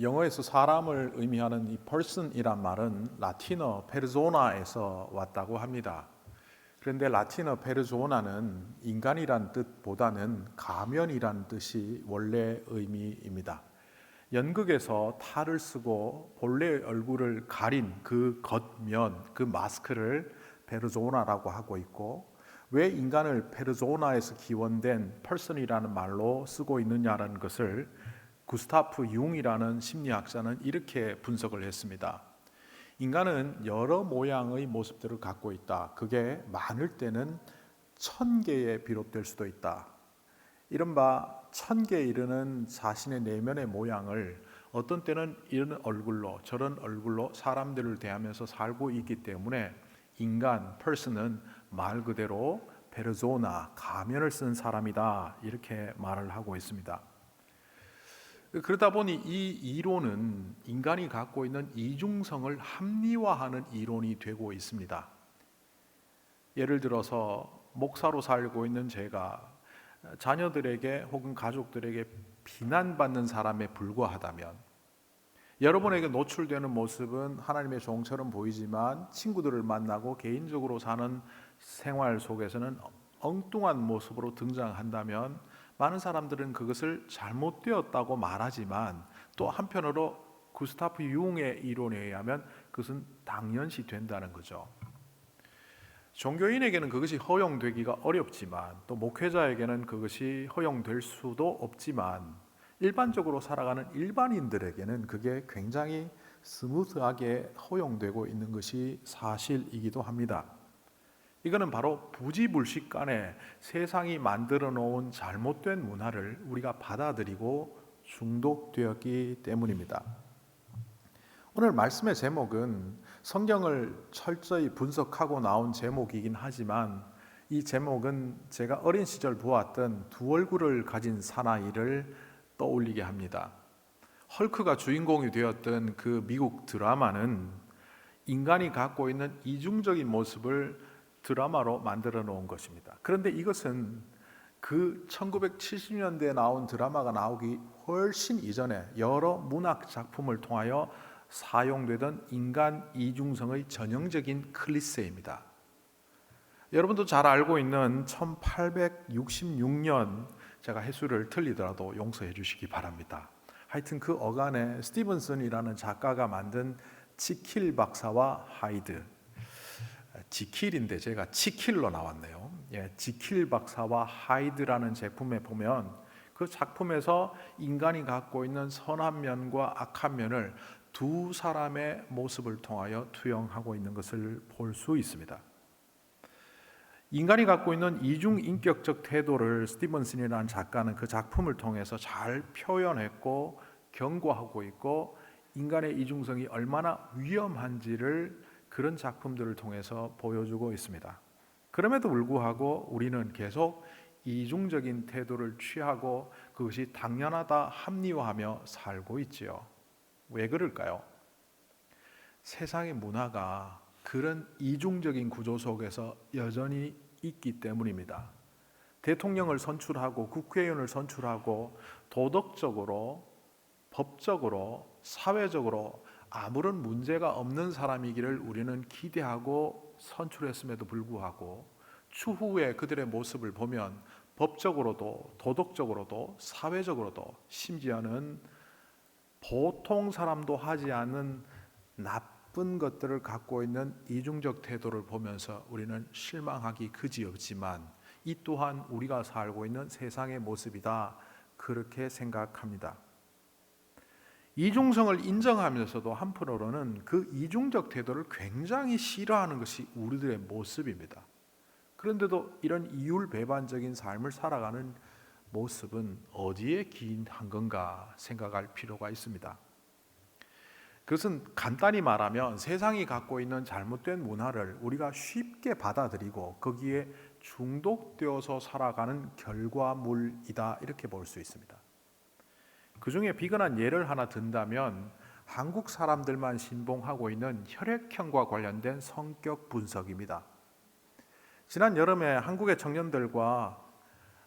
영어에서 사람을 의미하는 이 person이란 말은 라틴어 페르소나에서 왔다고 합니다. 그런데 라틴어 페르소나는 인간이란 뜻보다는 가면이란 뜻이 원래 의미입니다. 연극에서 탈을 쓰고 본래의 얼굴을 가린 그 겉면, 그 마스크를 페르소나라고 하고 있고, 왜 인간을 페르소나에서 기원된 person이라는 말로 쓰고 있느냐라는 것을 구스타프 융이라는 심리학자는 이렇게 분석을 했습니다. 인간은 여러 모양의 모습들을 갖고 있다. 그게 많을 때는 1000개에 비롯될 수도 있다. 이른바 1000개에 이르는 자신의 내면의 모양을 어떤 때는 이런 얼굴로 저런 얼굴로 사람들을 대하면서 살고 있기 때문에 인간, person은 말 그대로 페르소나, 가면을 쓴 사람이다. 이렇게 말을 하고 있습니다. 그러다 보니 이 이론은 인간이 갖고 있는 이중성을 합리화하는 이론이 되고 있습니다. 예를 들어서 목사로 살고 있는 제가 자녀들에게 혹은 가족들에게 비난받는 사람에 불과하다면, 여러분에게 노출되는 모습은 하나님의 종처럼 보이지만 친구들을 만나고 개인적으로 사는 생활 속에서는 엉뚱한 모습으로 등장한다면 많은 사람들은 그것을 잘못되었다고 말하지만, 또 한편으로 구스타프 융의 이론에 의하면 그것은 당연시 된다는 거죠. 종교인에게는 그것이 허용되기가 어렵지만, 또 목회자에게는 그것이 허용될 수도 없지만, 일반적으로 살아가는 일반인들에게는 그게 굉장히 스무스하게 허용되고 있는 것이 사실이기도 합니다. 이거는 바로 부지불식간에 세상이 만들어 놓은 잘못된 문화를 우리가 받아들이고 중독되었기 때문입니다. 오늘 말씀의 제목은 성경을 철저히 분석하고 나온 제목이긴 하지만, 이 제목은 제가 어린 시절 보았던 두 얼굴을 가진 사나이를 떠올리게 합니다. 헐크가 주인공이 되었던 그 미국 드라마는 인간이 갖고 있는 이중적인 모습을 드라마로 만들어 놓은 것입니다. 그런데 이것은 그 1970년대에 나온 드라마가 나오기 훨씬 이전에 여러 문학 작품을 통하여 사용되던 인간 이중성의 전형적인 클리셰입니다. 여러분도 잘 알고 있는 1866년, 제가 해수를 틀리더라도 용서해 주시기 바랍니다. 하여튼 그 어간에 스티븐슨이라는 작가가 만든 지킬 박사와 하이드, 지킬인데 제가 치킬로 나왔네요. 지킬 박사와 하이드라는 작품에 보면 그 작품에서 인간이 갖고 있는 선한 면과 악한 면을 두 사람의 모습을 통하여 투영하고 있는 것을 볼 수 있습니다. 인간이 갖고 있는 이중인격적 태도를 스티븐슨이라는 작가는 그 작품을 통해서 잘 표현했고 경고하고 있고, 인간의 이중성이 얼마나 위험한지를 그런 작품들을 통해서 보여주고 있습니다. 그럼에도 불구하고 우리는 계속 이중적인 태도를 취하고 그것이 당연하다 합리화하며 살고 있지요. 왜 그럴까요? 세상의 문화가 그런 이중적인 구조 속에서 여전히 있기 때문입니다. 대통령을 선출하고 국회의원을 선출하고 도덕적으로, 법적으로, 사회적으로 아무런 문제가 없는 사람이기를 우리는 기대하고 선출했음에도 불구하고 추후에 그들의 모습을 보면 법적으로도 도덕적으로도 사회적으로도 심지어는 보통 사람도 하지 않는 나쁜 것들을 갖고 있는 이중적 태도를 보면서 우리는 실망하기 그지없지만, 이 또한 우리가 살고 있는 세상의 모습이다, 그렇게 생각합니다. 이중성을 인정하면서도 한편으로는 그 이중적 태도를 굉장히 싫어하는 것이 우리들의 모습입니다. 그런데도 이런 이율배반적인 삶을 살아가는 모습은 어디에 기인한 건가 생각할 필요가 있습니다. 그것은 간단히 말하면 세상이 갖고 있는 잘못된 문화를 우리가 쉽게 받아들이고 거기에 중독되어서 살아가는 결과물이다, 이렇게 볼 수 있습니다. 그 중에 비근한 예를 하나 든다면 한국 사람들만 신봉하고 있는 혈액형과 관련된 성격 분석입니다. 지난 여름에 한국의 청년들과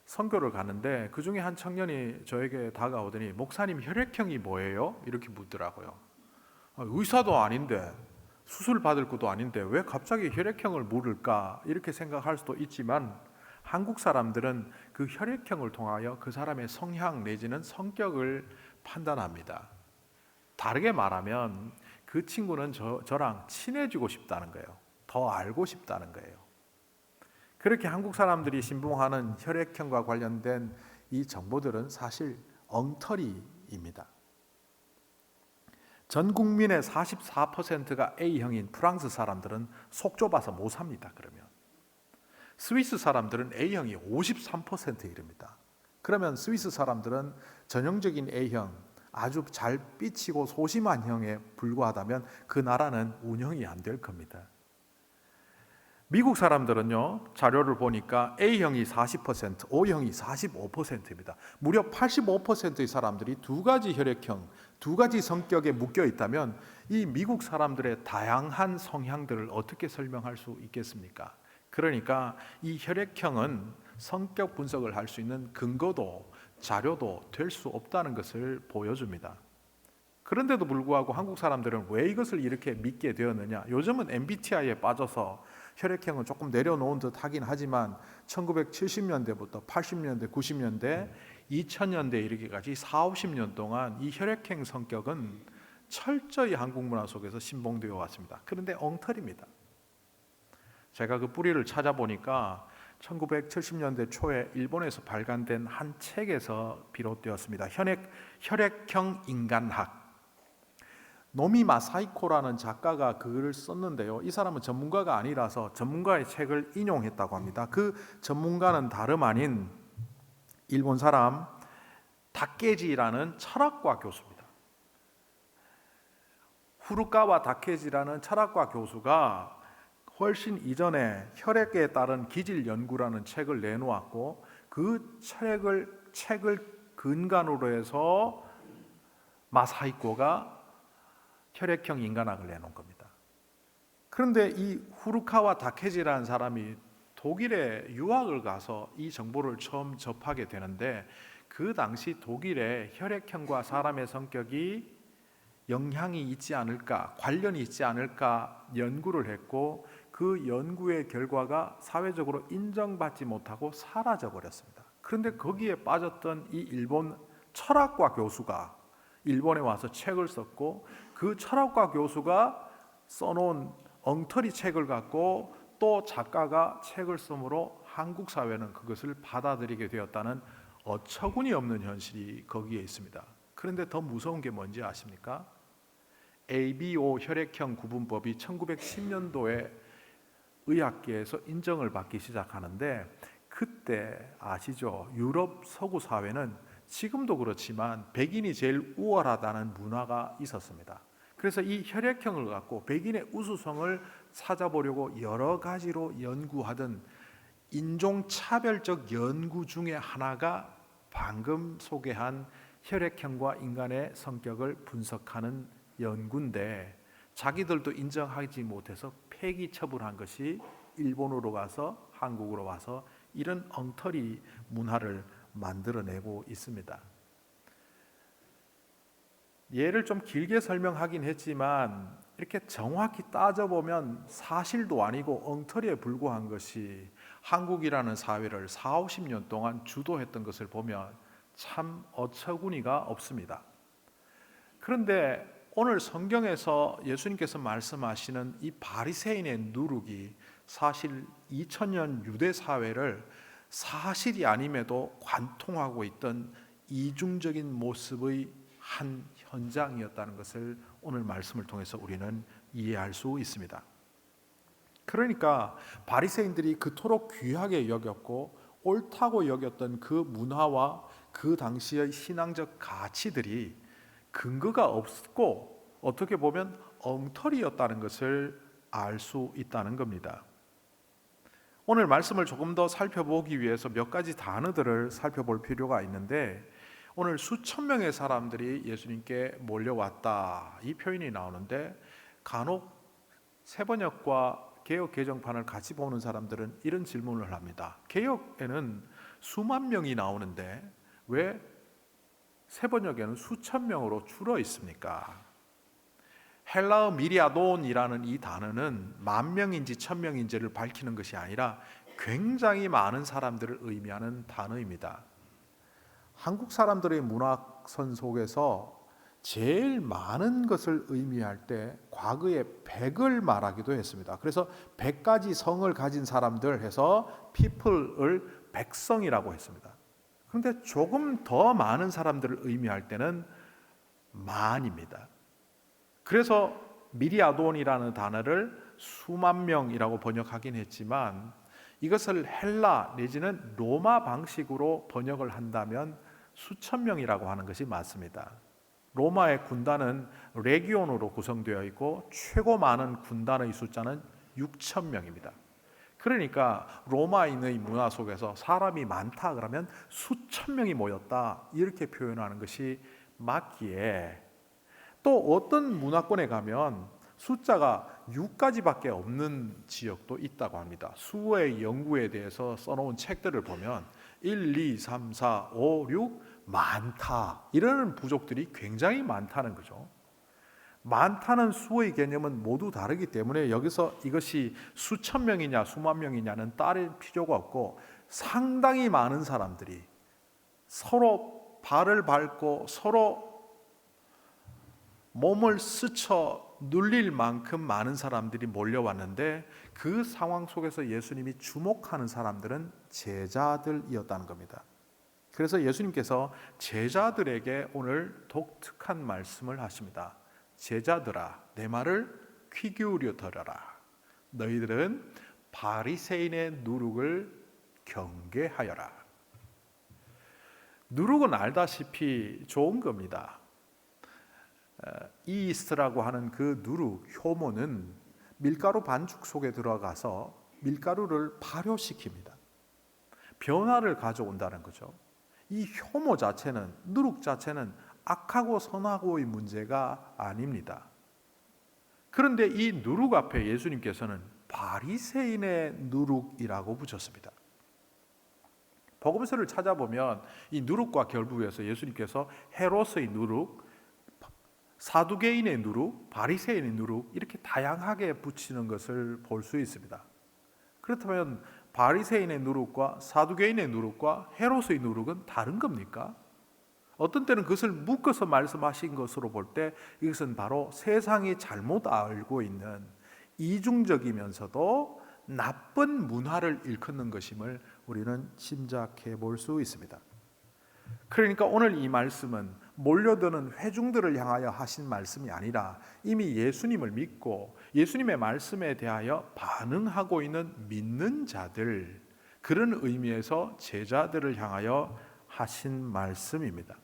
선교를 가는데 그 중에 한 청년이 저에게 다가오더니 목사님 혈액형이 뭐예요? 이렇게 묻더라고요. 의사도 아닌데 수술 받을 것도 아닌데 왜 갑자기 혈액형을 물을까? 이렇게 생각할 수도 있지만 한국 사람들은 그 혈액형을 통하여 그 사람의 성향 내지는 성격을 판단합니다. 다르게 말하면 그 친구는 저랑 친해지고 싶다는 거예요. 더 알고 싶다는 거예요. 그렇게 한국 사람들이 신봉하는 혈액형과 관련된 이 정보들은 사실 엉터리입니다. 전 국민의 44%가 A형인 프랑스 사람들은 속 좁아서 못 삽니다. 그러면 스위스 사람들은 A형이 53%에 이릅니다. 그러면 스위스 사람들은 전형적인 A형, 아주 잘 삐치고 소심한 형에 불과하다면 그 나라는 운영이 안 될 겁니다. 미국 사람들은요, 자료를 보니까 A형이 40%, O형이 45%입니다. 무려 85%의 사람들이 두 가지 혈액형, 두 가지 성격에 묶여 있다면 이 미국 사람들의 다양한 성향들을 어떻게 설명할 수 있겠습니까? 그러니까 이 혈액형은 성격 분석을 할 수 있는 근거도 자료도 될 수 없다는 것을 보여줍니다. 그런데도 불구하고 한국 사람들은 왜 이것을 이렇게 믿게 되었느냐? 요즘은 MBTI에 빠져서 혈액형은 조금 내려놓은 듯 하긴 하지만 1970년대부터 80년대, 90년대, 2000년대 이르기까지 40-50년 동안 이 혈액형 성격은 철저히 한국 문화 속에서 신봉되어 왔습니다. 그런데 엉터리입니다. 제가 그 뿌리를 찾아보니까 1970년대 초에 일본에서 발간된 한 책에서 비롯되었습니다. 혈액형 인간학. 노미 마사이코라는 작가가 글을 썼는데요. 이 사람은 전문가가 아니라서 전문가의 책을 인용했다고 합니다. 그 전문가는 다름 아닌 일본 사람 다케지라는 철학과 교수입니다. 후루카와 다케지라는 철학과 교수가 훨씬 이전에 혈액에 따른 기질 연구라는 책을 내놓았고 그 책을 근간으로 해서 마사이코가 혈액형 인간학을 내놓은 겁니다. 그런데 이 후루카와 다케지라는 사람이 독일에 유학을 가서 이 정보를 처음 접하게 되는데 그 당시 독일의 혈액형과 사람의 성격이 영향이 있지 않을까, 관련이 있지 않을까 연구를 했고 그 연구의 결과가 사회적으로 인정받지 못하고 사라져 버렸습니다. 그런데 거기에 빠졌던 이 일본 철학과 교수가 일본에 와서 책을 썼고 그 철학과 교수가 써놓은 엉터리 책을 갖고 또 작가가 책을 쓰므로 한국 사회는 그것을 받아들이게 되었다는 어처구니 없는 현실이 거기에 있습니다. 그런데 더 무서운 게 뭔지 아십니까? ABO 혈액형 구분법이 1910년도에 의학계에서 인정을 받기 시작하는데 그때 아시죠? 유럽 서구 사회는 지금도 그렇지만 백인이 제일 우월하다는 문화가 있었습니다. 그래서 이 혈액형을 갖고 백인의 우수성을 찾아보려고 여러 가지로 연구하던 인종차별적 연구 중에 하나가 방금 소개한 혈액형과 인간의 성격을 분석하는 연구인데 자기들도 인정하지 못해서 폐기 처분한 것이 일본으로 가서 한국으로 와서 이런 엉터리 문화를 만들어내고 있습니다. 예를 좀 길게 설명하긴 했지만 이렇게 정확히 따져보면 사실도 아니고 엉터리에 불과한 것이 한국이라는 사회를 40-50년 동안 주도했던 것을 보면 참 어처구니가 없습니다. 그런데 오늘 성경에서 예수님께서 말씀하시는 이 바리새인의 누룩이 사실 2000년 유대 사회를 사실이 아님에도 관통하고 있던 이중적인 모습의 한 현장이었다는 것을 오늘 말씀을 통해서 우리는 이해할 수 있습니다. 그러니까 바리새인들이 그토록 귀하게 여겼고 옳다고 여겼던 그 문화와 그 당시의 신앙적 가치들이 근거가 없고 어떻게 보면 엉터리였다는 것을 알 수 있다는 겁니다. 오늘 말씀을 조금 더 살펴보기 위해서 몇 가지 단어들을 살펴볼 필요가 있는데 오늘 수천 명의 사람들이 예수님께 몰려왔다 이 표현이 나오는데 간혹 새번역과 개역 개정판을 같이 보는 사람들은 이런 질문을 합니다. 개역에는 수만 명이 나오는데 왜 세 번역에는 수천 명으로 줄어 있습니까? 헬라어 미리아돈이라는 이 단어는 만 명인지 천 명인지를 밝히는 것이 아니라 굉장히 많은 사람들을 의미하는 단어입니다. 한국 사람들의 문화선 속에서 제일 많은 것을 의미할 때 과거에 100을 말하기도 했습니다. 그래서 100가지 성을 가진 사람들 해서 people을 백성이라고 했습니다. 그런데 조금 더 많은 사람들을 의미할 때는 만입니다. 그래서 미리아돈이라는 단어를 수만 명이라고 번역하긴 했지만 이것을 헬라 내지는 로마 방식으로 번역을 한다면 수천 명이라고 하는 것이 맞습니다. 로마의 군단은 레기온으로 구성되어 있고 최고 많은 군단의 숫자는 6천 명입니다. 그러니까 로마인의 문화 속에서 사람이 많다 그러면 수천 명이 모였다 이렇게 표현하는 것이 맞기에, 또 어떤 문화권에 가면 숫자가 6가지밖에 없는 지역도 있다고 합니다. 수의 연구에 대해서 써놓은 책들을 보면 1, 2, 3, 4, 5, 6 많다 이러는 부족들이 굉장히 많다는 거죠. 많다는 수의 개념은 모두 다르기 때문에 여기서 이것이 수천 명이냐 수만 명이냐는 따를 필요가 없고, 상당히 많은 사람들이 서로 발을 밟고 서로 몸을 스쳐 눌릴 만큼 많은 사람들이 몰려왔는데 그 상황 속에서 예수님이 주목하는 사람들은 제자들이었다는 겁니다. 그래서 예수님께서 제자들에게 오늘 독특한 말씀을 하십니다. 제자들아, 내 말을 귀 기울여 들어라. 너희들은 바리새인의 누룩을 경계하여라. 누룩은 알다시피 좋은 겁니다. 이스트라고 하는 그 누룩, 효모는 밀가루 반죽 속에 들어가서 밀가루를 발효시킵니다. 변화를 가져온다는 거죠. 이 효모 자체는, 누룩 자체는 악하고 선하고의 문제가 아닙니다. 그런데 이 누룩 앞에 예수님께서는 바리새인의 누룩이라고 붙였습니다. 복음서를 찾아보면 이 누룩과 결부해서 예수님께서 헤롯의 누룩, 사두개인의 누룩, 바리새인의 누룩 이렇게 다양하게 붙이는 것을 볼 수 있습니다. 그렇다면 바리새인의 누룩과 사두개인의 누룩과 헤롯의 누룩은 다른 겁니까? 어떤 때는 그것을 묶어서 말씀하신 것으로 볼 때 이것은 바로 세상이 잘못 알고 있는 이중적이면서도 나쁜 문화를 일컫는 것임을 우리는 짐작해 볼 수 있습니다. 그러니까 오늘 이 말씀은 몰려드는 회중들을 향하여 하신 말씀이 아니라 이미 예수님을 믿고 예수님의 말씀에 대하여 반응하고 있는 믿는 자들, 그런 의미에서 제자들을 향하여 하신 말씀입니다.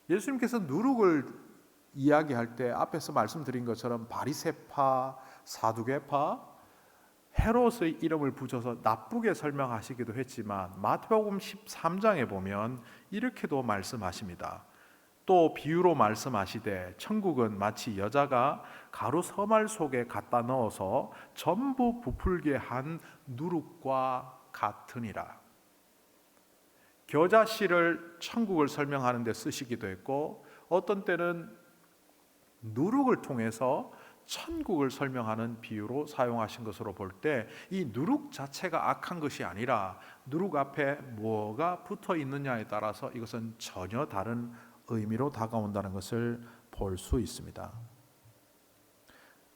예수님께서 누룩을 이야기할 때 앞에서 말씀드린 것처럼 바리새파, 사두개파, 헤롯의 이름을 붙여서 나쁘게 설명하시기도 했지만 마태복음 13장에 보면 이렇게도 말씀하십니다. 또 비유로 말씀하시되 천국은 마치 여자가 가루 서말 속에 갖다 넣어서 전부 부풀게 한 누룩과 같으니라. 겨자씨를 천국을 설명하는 데 쓰시기도 했고 어떤 때는 누룩을 통해서 천국을 설명하는 비유로 사용하신 것으로 볼 때 이 누룩 자체가 악한 것이 아니라 누룩 앞에 뭐가 붙어 있느냐에 따라서 이것은 전혀 다른 의미로 다가온다는 것을 볼 수 있습니다.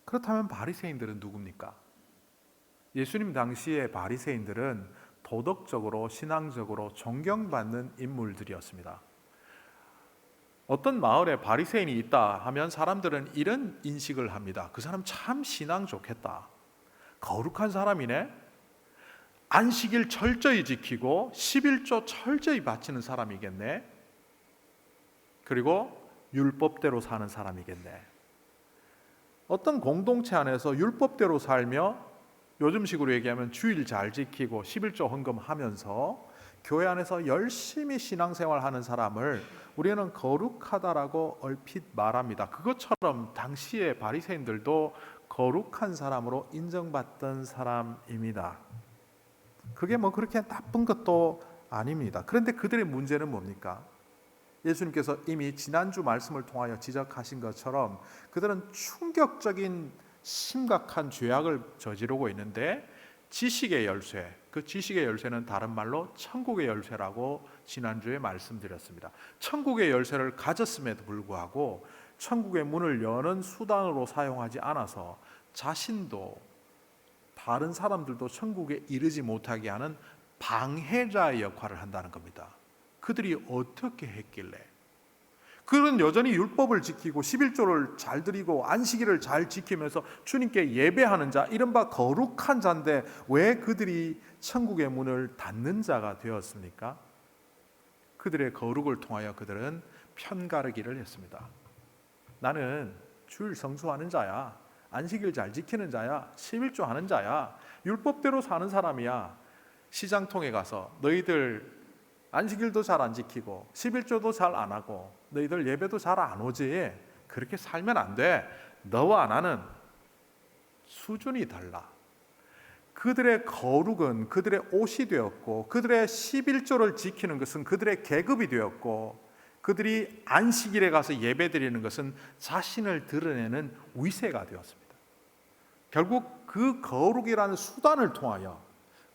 그렇다면 바리새인들은 누굽니까? 예수님 당시의 바리새인들은 도덕적으로 신앙적으로 존경받는 인물들이었습니다. 어떤 마을에 바리새인이 있다 하면 사람들은 이런 인식을 합니다. 그 사람 참 신앙 좋겠다. 거룩한 사람이네. 안식일 철저히 지키고 11조 철저히 바치는 사람이겠네. 그리고 율법대로 사는 사람이겠네. 어떤 공동체 안에서 율법대로 살며 요즘식으로 얘기하면 주일 잘 지키고 11조 헌금하면서 교회 안에서 열심히 신앙생활하는 사람을 우리는 거룩하다라고 얼핏 말합니다. 그것처럼 당시의 바리새인들도 거룩한 사람으로 인정받던 사람입니다. 그게 뭐 그렇게 나쁜 것도 아닙니다. 그런데 그들의 문제는 뭡니까? 예수님께서 이미 지난주 말씀을 통하여 지적하신 것처럼 그들은 충격적인 심각한 죄악을 저지르고 있는데, 지식의 열쇠, 그 지식의 열쇠는 다른 말로 천국의 열쇠라고 지난주에 말씀드렸습니다. 천국의 열쇠를 가졌음에도 불구하고 천국의 문을 여는 수단으로 사용하지 않아서 자신도 다른 사람들도 천국에 이르지 못하게 하는 방해자의 역할을 한다는 겁니다. 그들이 어떻게 했길래? 그들은 여전히 율법을 지키고 11조를 잘 드리고 안식일을 잘 지키면서 주님께 예배하는 자, 이른바 거룩한 자인데 왜 그들이 천국의 문을 닫는 자가 되었습니까? 그들의 거룩을 통하여 그들은 편가르기를 했습니다. 나는 주일 성수하는 자야, 안식일 잘 지키는 자야, 11조 하는 자야, 율법대로 사는 사람이야. 시장통에 가서 너희들 안식일도 잘 안 지키고 11조도 잘 안 하고 너희들 예배도 잘 안 오지, 그렇게 살면 안 돼. 너와 나는 수준이 달라. 그들의 거룩은 그들의 옷이 되었고, 그들의 11조를 지키는 것은 그들의 계급이 되었고, 그들이 안식일에 가서 예배드리는 것은 자신을 드러내는 위세가 되었습니다. 결국 그 거룩이라는 수단을 통하여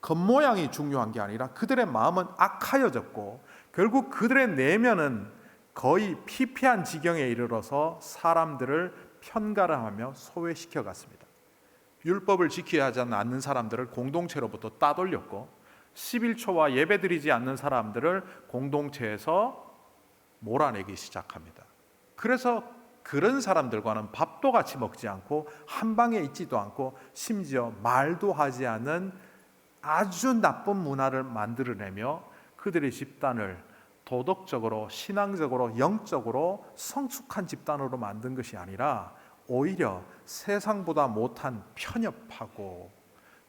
겉모양이 중요한 게 아니라 그들의 마음은 악하여졌고, 결국 그들의 내면은 거의 피폐한 지경에 이르러서 사람들을 편가르하며 소외시켜 갔습니다. 율법을 지켜야 하지 않는 사람들을 공동체로부터 따돌렸고, 11초와 예배드리지 않는 사람들을 공동체에서 몰아내기 시작합니다. 그래서 그런 사람들과는 밥도 같이 먹지 않고 한 방에 있지도 않고 심지어 말도 하지 않는 아주 나쁜 문화를 만들어내며 그들의 집단을 도덕적으로, 신앙적으로, 영적으로 성숙한 집단으로 만든 것이 아니라 오히려 세상보다 못한 편협하고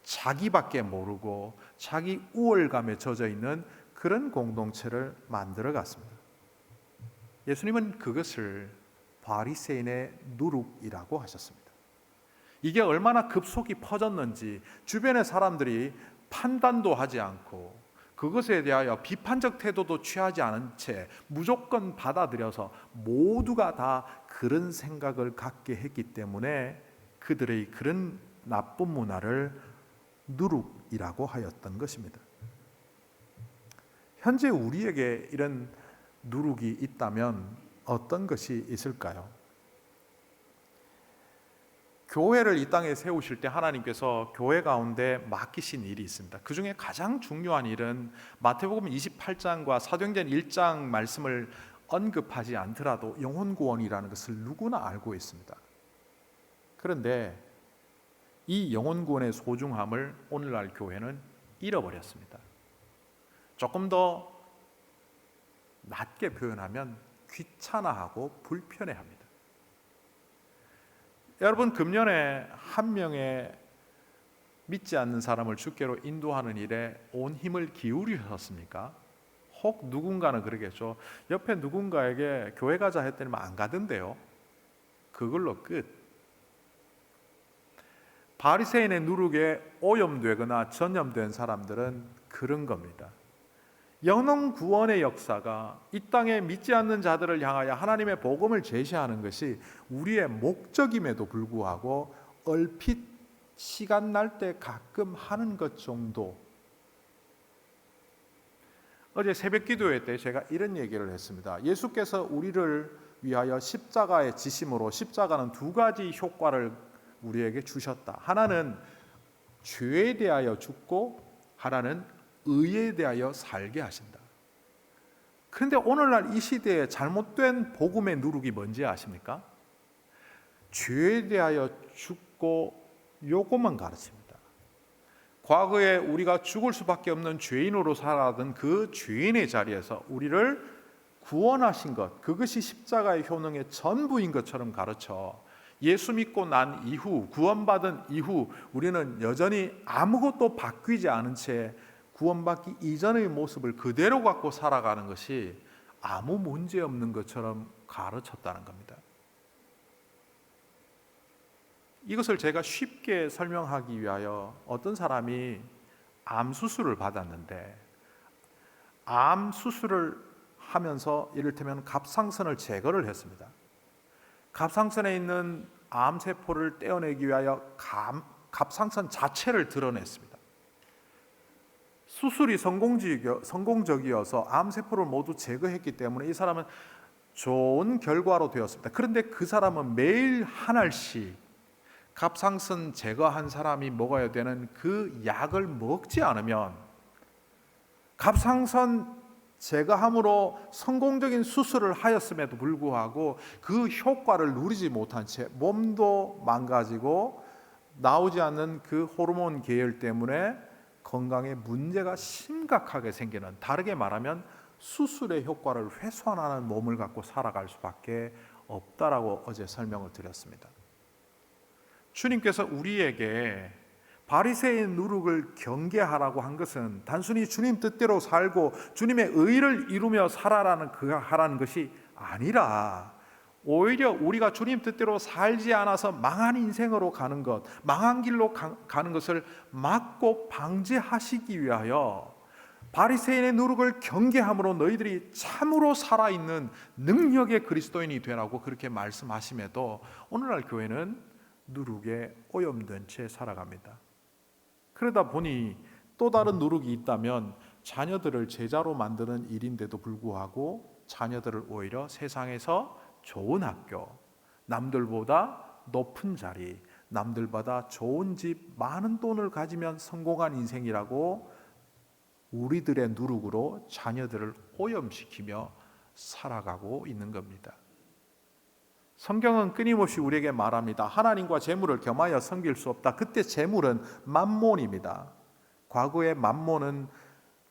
자기밖에 모르고 자기 우월감에 젖어 있는 그런 공동체를 만들어 갔습니다. 예수님은 그것을 바리새인의 누룩이라고 하셨습니다. 이게 얼마나 급속히 퍼졌는지 주변의 사람들이 판단도 하지 않고 그것에 대하여 비판적 태도도 취하지 않은 채 무조건 받아들여서 모두가 다 그런 생각을 갖게 했기 때문에 그들의 그런 나쁜 문화를 누룩이라고 하였던 것입니다. 현재 우리에게 이런 누룩이 있다면 어떤 것이 있을까요? 교회를 이 땅에 세우실 때 하나님께서 교회 가운데 맡기신 일이 있습니다. 그 중에 가장 중요한 일은 마태복음 28장과 사도행전 1장 말씀을 언급하지 않더라도 영혼구원이라는 것을 누구나 알고 있습니다. 그런데 이 영혼구원의 소중함을 오늘날 교회는 잃어버렸습니다. 조금 더 낮게 표현하면 귀찮아하고 불편해합니다. 여러분, 금년에 한 명의 믿지 않는 사람을 주께로 인도하는 일에 온 힘을 기울이셨습니까? 혹 누군가는 그러겠죠. 옆에 누군가에게 교회 가자 했더니 안 가던데요. 그걸로 끝. 바리새인의 누룩에 오염되거나 전염된 사람들은 그런 겁니다. 영혼 구원의 역사가 이 땅에 믿지 않는 자들을 향하여 하나님의 복음을 제시하는 것이 우리의 목적임에도 불구하고 얼핏 시간 날 때 가끔 하는 것 정도. 어제 새벽 기도회 때 제가 이런 얘기를 했습니다. 예수께서 우리를 위하여 십자가의 지심으로 십자가는 두 가지 효과를 우리에게 주셨다. 하나는 죄에 대하여 죽고 하나는 의에 대하여 살게 하신다. 그런데 오늘날 이 시대에 잘못된 복음의 누룩이 뭔지 아십니까? 죄에 대하여 죽고 요것만 가르칩니다. 과거에 우리가 죽을 수밖에 없는 죄인으로 살아가던 그 죄인의 자리에서 우리를 구원하신 것, 그것이 십자가의 효능의 전부인 것처럼 가르쳐 예수 믿고 난 이후, 구원받은 이후 우리는 여전히 아무것도 바뀌지 않은 채 구원받기 이전의 모습을 그대로 갖고 살아가는 것이 아무 문제 없는 것처럼 가르쳤다는 겁니다. 이것을 제가 쉽게 설명하기 위하여 어떤 사람이 암 수술을 받았는데 암 수술을 하면서 이를테면 갑상선을 제거를 했습니다. 갑상선에 있는 암세포를 떼어내기 위하여 갑상선 자체를 드러냈습니다. 수술이 성공적이어서 암세포를 모두 제거했기 때문에 이 사람은 좋은 결과로 되었습니다. 그런데 그 사람은 매일 한 알씩 갑상선 제거한 사람이 먹어야 되는 그 약을 먹지 않으면 갑상선 제거함으로 성공적인 수술을 하였음에도 불구하고 그 효과를 누리지 못한 채 몸도 망가지고 나오지 않는 그 호르몬 계열 때문에 건강에 문제가 심각하게 생기는, 다르게 말하면 수술의 효과를 훼손하는 몸을 갖고 살아갈 수밖에 없다라고 어제 설명을 드렸습니다. 주님께서 우리에게 바리새인 누룩을 경계하라고 한 것은 단순히 주님 뜻대로 살고 주님의 의를 이루며 하라는 것이 아니라 오히려 우리가 주님 뜻대로 살지 않아서 망한 인생으로 가는 것, 망한 길로 가는 것을 막고 방지하시기 위하여 바리새인의 누룩을 경계함으로 너희들이 참으로 살아있는 능력의 그리스도인이 되라고 그렇게 말씀하심에도 오늘날 교회는 누룩에 오염된 채 살아갑니다. 그러다 보니 또 다른 누룩이 있다면 자녀들을 제자로 만드는 일인데도 불구하고 자녀들을 오히려 세상에서 좋은 학교, 남들보다 높은 자리, 남들보다 좋은 집, 많은 돈을 가지면 성공한 인생이라고 우리들의 누룩으로 자녀들을 오염시키며 살아가고 있는 겁니다. 성경은 끊임없이 우리에게 말합니다. 하나님과 재물을 겸하여 섬길 수 없다. 그때 재물은 맘몬입니다. 과거의 맘몬은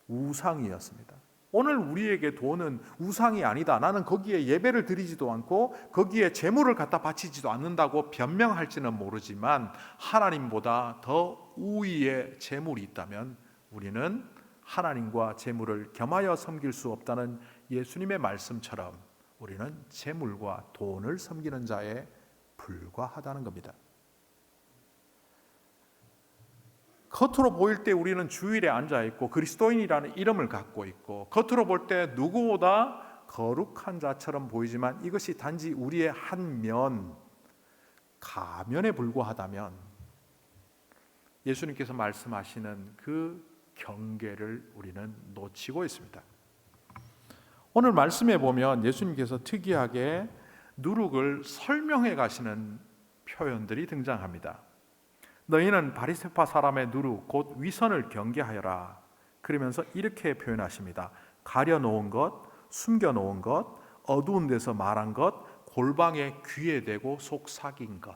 우상이었습니다. 오늘 우리에게 돈은 우상이 아니다. 나는 거기에 예배를 드리지도 않고 거기에 재물을 갖다 바치지도 않는다고 변명할지는 모르지만 하나님보다 더 우위의 재물이 있다면 우리는 하나님과 재물을 겸하여 섬길 수 없다는 예수님의 말씀처럼 우리는 재물과 돈을 섬기는 자에 불과하다는 겁니다. 겉으로 보일 때 우리는 주일에 앉아 있고 그리스도인이라는 이름을 갖고 있고 겉으로 볼 때 누구보다 거룩한 자처럼 보이지만 이것이 단지 우리의 한 면, 가면에 불과하다면 예수님께서 말씀하시는 그 경계를 우리는 놓치고 있습니다. 오늘 말씀에 보면 예수님께서 특이하게 누룩을 설명해 가시는 표현들이 등장합니다. 너희는 바리새파 사람의 누룩 곧 위선을 경계하여라. 그러면서 이렇게 표현하십니다. 가려놓은 것, 숨겨놓은 것, 어두운 데서 말한 것, 골방에 귀에 대고 속삭인 것.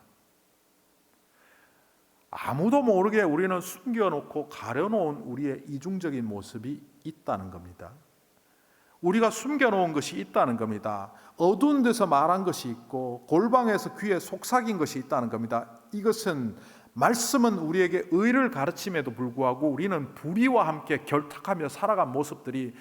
아무도 모르게 우리는 숨겨놓고 가려놓은 우리의 이중적인 모습이 있다는 겁니다. 우리가 숨겨놓은 것이 있다는 겁니다. 어두운 데서 말한 것이 있고 골방에서 귀에 속삭인 것이 있다는 겁니다. 이것은 말씀은 우리에게 의를 가르침에도 불구하고 우리는 불의와 함께 결탁하며 살아간 모습들이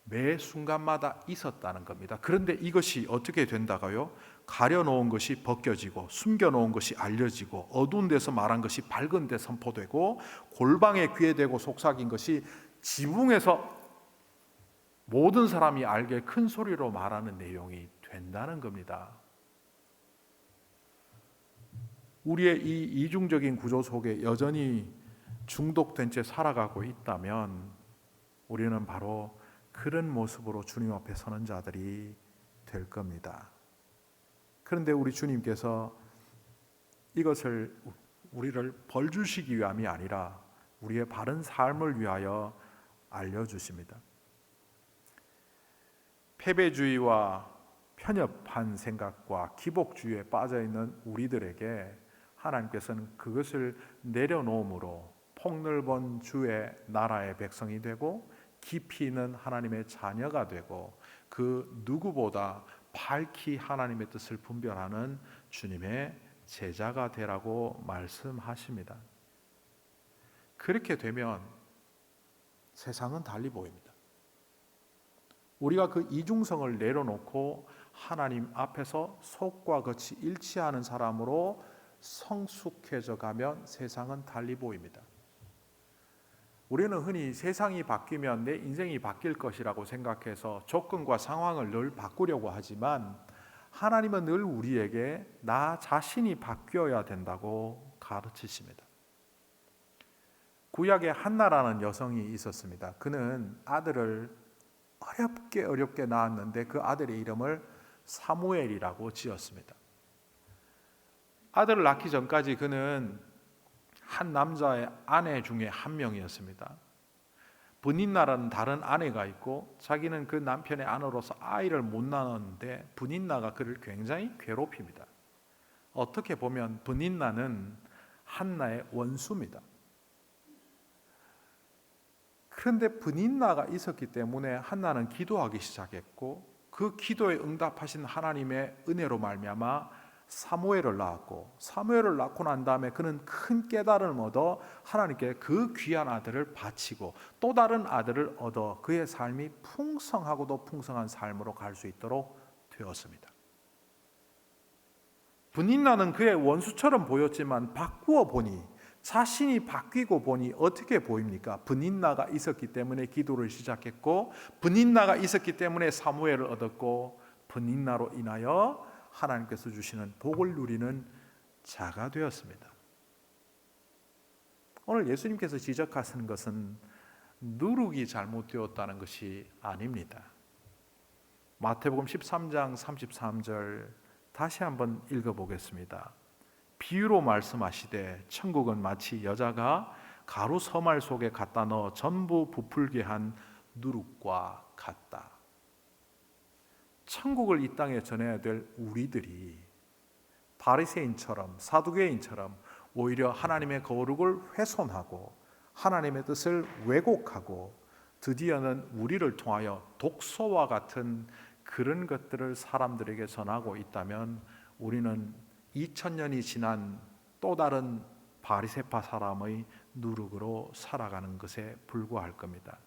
매 순간마다 있었다는 겁니다. 그런데 이것이 어떻게 된다고요? 가려놓은 것이 벗겨지고 숨겨놓은 것이 알려지고 어두운 데서 말한 것이 밝은 데 선포되고 골방에 귀에 대고 속삭인 것이 지붕에서 모든 사람이 알게 큰 소리로 말하는 내용이 된다는 겁니다. 우리의 이 이중적인 구조 속에 여전히 중독된 채 살아가고 있다면 우리는 바로 그런 모습으로 주님 앞에 서는 자들이 될 겁니다. 그런데 우리 주님께서 이것을 우리를 벌 주시기 위함이 아니라 우리의 바른 삶을 위하여 알려주십니다. 패배주의와 편협한 생각과 기복주의에 빠져있는 우리들에게 하나님께서는 그것을 내려놓음으로 폭넓은 주의 나라의 백성이 되고 깊이 있는 하나님의 자녀가 되고 그 누구보다 밝히 하나님의 뜻을 분별하는 주님의 제자가 되라고 말씀하십니다. 그렇게 되면 세상은 달리 보입니다. 우리가 그 이중성을 내려놓고 하나님 앞에서 속과 겉이 일치하는 사람으로 성숙해져 가면 세상은 달리 보입니다. 우리는 흔히 세상이 바뀌면 내 인생이 바뀔 것이라고 생각해서 조건과 상황을 늘 바꾸려고 하지만 하나님은 늘 우리에게 나 자신이 바뀌어야 된다고 가르치십니다. 구약에 한나라는 여성이 있었습니다. 그는 아들을 어렵게 낳았는데 그 아들의 이름을 사무엘이라고 지었습니다. 아들을 낳기 전까지 그는 한 남자의 아내 중에 한 명이었습니다. 브닌나라는 다른 아내가 있고 자기는 그 남편의 아내로서 아이를 못 낳았는데 브닌나가 그를 굉장히 괴롭힙니다. 어떻게 보면 브닌나는 한나의 원수입니다. 그런데 브닌나가 있었기 때문에 한나는 기도하기 시작했고 그 기도에 응답하신 하나님의 은혜로 말미암아 사무엘을 낳았고 사무엘을 낳고 난 다음에 그는 큰 깨달음을 얻어 하나님께 그 귀한 아들을 바치고 또 다른 아들을 얻어 그의 삶이 풍성하고도 풍성한 삶으로 갈 수 있도록 되었습니다. 브닌나는 그의 원수처럼 보였지만 바꾸어 보니 자신이 바뀌고 보니 어떻게 보입니까? 브닌나가 있었기 때문에 기도를 시작했고 브닌나가 있었기 때문에 사무엘을 얻었고 브닌나로 인하여 하나님께서 주시는 복을 누리는 자가 되었습니다. 오늘 예수님께서 지적하시는 것은 누룩이 잘못되었다는 것이 아닙니다. 마태복음 13장 33절 다시 한번 읽어보겠습니다. 비유로 말씀하시되 천국은 마치 여자가 가루 서말 속에 갖다 넣어 전부 부풀게 한 누룩과 같다. 천국을 이 땅에 전해야 될 우리들이 바리새인처럼 사두개인처럼 오히려 하나님의 거룩을 훼손하고 하나님의 뜻을 왜곡하고 드디어는 우리를 통하여 독소와 같은 그런 것들을 사람들에게 전하고 있다면 우리는 2000년이 지난 또 다른 바리새파 사람의 누룩으로 살아가는 것에 불과할 겁니다.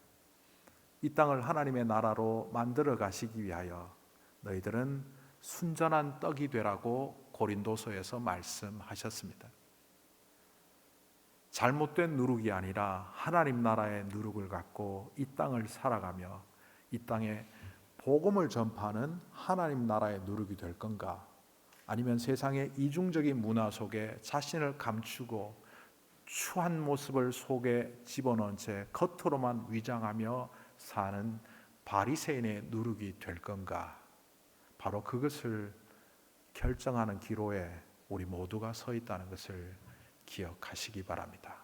이 땅을 하나님의 나라로 만들어 가시기 위하여 너희들은 순전한 떡이 되라고 고린도서에서 말씀하셨습니다. 잘못된 누룩이 아니라 하나님 나라의 누룩을 갖고 이 땅을 살아가며 이 땅에 복음을 전파하는 하나님 나라의 누룩이 될 건가? 아니면 세상의 이중적인 문화 속에 자신을 감추고 추한 모습을 속에 집어넣은 채 겉으로만 위장하며 사는 바리새인의 누룩이 될 건가? 바로 그것을 결정하는 기로에 우리 모두가 서 있다는 것을 기억하시기 바랍니다.